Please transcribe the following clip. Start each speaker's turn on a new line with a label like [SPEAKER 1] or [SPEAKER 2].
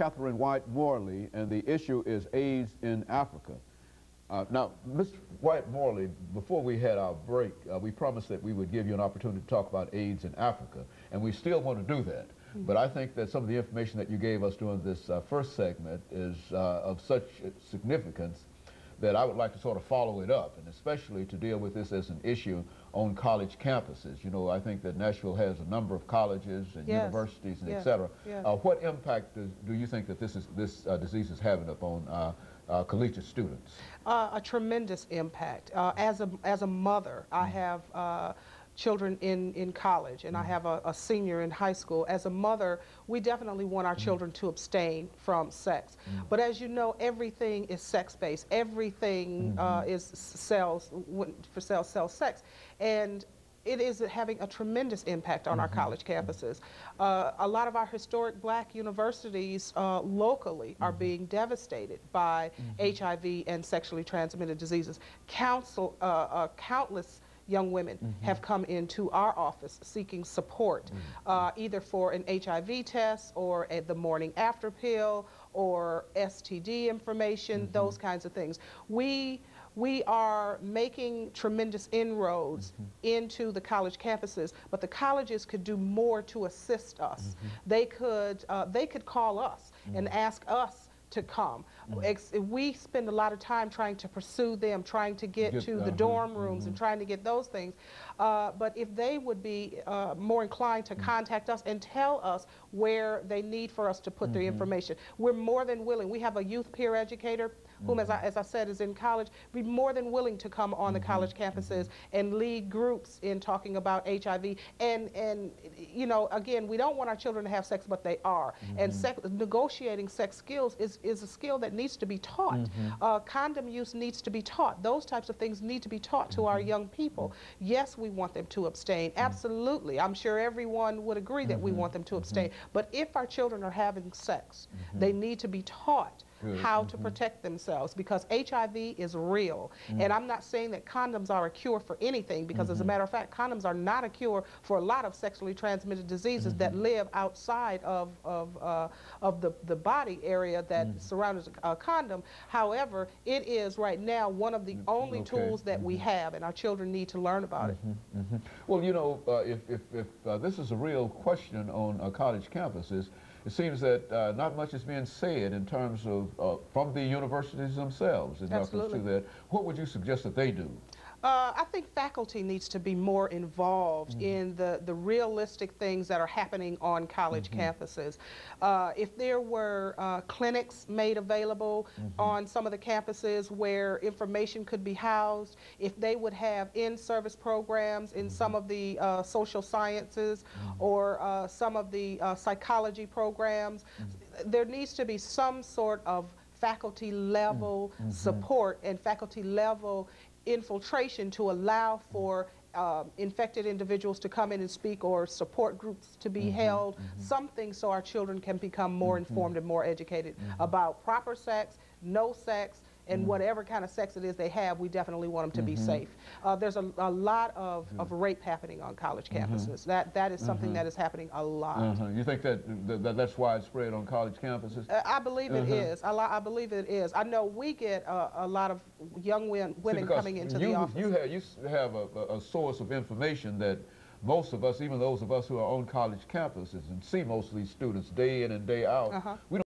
[SPEAKER 1] CWyatt-Morley8, and the issue is AIDS in Africa. Now, Mr. Wyatt-Morley, before we had our break, we promised that we would give you an opportunity to talk about AIDS in Africa, and we still want to do that. But I think that some of the information that you gave us during this first segment is of such significance that I would like to sort of follow it up, and especially to deal with this as an issue on college campuses. You know, I think that Nashville has a number of colleges and universities and et cetera. What impact do you think that this disease is having upon collegiate students?
[SPEAKER 2] A tremendous impact. As a mother, I have children in college, and I have a senior in high school. As a mother, we definitely want our children to abstain from sex. But as you know, everything is sex-based. Everything sells sex. And it is having a tremendous impact on our college campuses. A lot of our historic black universities locally are being devastated by HIV and sexually transmitted diseases. Countless young women have come into our office seeking support, either for an HIV test or the morning after pill or STD information, those kinds of things. We are making tremendous inroads into the college campuses, but the colleges could do more to assist us. They could call us and ask us to come. We spend a lot of time trying to pursue them, trying to get to the dorm rooms and trying to get those things. But if they would be more inclined to contact us and tell us where they need for us to put their information, we're more than willing. We have a youth peer educator whom, as I said, is in college. We're more than willing to come on the college campuses and lead groups in talking about HIV. And you know, again, we don't want our children to have sex, but they are. And negotiating sex skills is a skill that needs to be taught. Condom use needs to be taught. Those types of things need to be taught to our young people. Yes, we want them to abstain. Absolutely. I'm sure everyone would agree that we want them to abstain. But if our children are having sex, they need to be taught how to protect themselves, because HIV is real. And I'm not saying that condoms are a cure for anything, because as a matter of fact, condoms are not a cure for a lot of sexually transmitted diseases that live outside of the body area that surrounds a condom. However, it is right now one of the only tools that we have, and our children need to learn about it.
[SPEAKER 1] Well, you know, if this is a real question on college campuses, it seems that not much is being said in terms of from the universities themselves in reference to that. What would you suggest that they do?
[SPEAKER 2] I think faculty needs to be more involved in the realistic things that are happening on college campuses. If there were clinics made available on some of the campuses where information could be housed, if they would have in-service programs in some of the social sciences or some of the psychology programs, there needs to be some sort of faculty level support and faculty level infiltration to allow for infected individuals to come in and speak, or support groups to be held, something so our children can become more informed and more educated about proper sex, no sex, and whatever kind of sex it is they have. We definitely want them to be safe. There's a lot of rape happening on college campuses. That is something that is happening a lot.
[SPEAKER 1] You think that's widespread on college campuses?
[SPEAKER 2] I believe it is. I believe it is. I know we get a lot of young women coming into the office.
[SPEAKER 1] You have a source of information that most of us, even those of us who are on college campuses and see most of these students day in and day out, we don't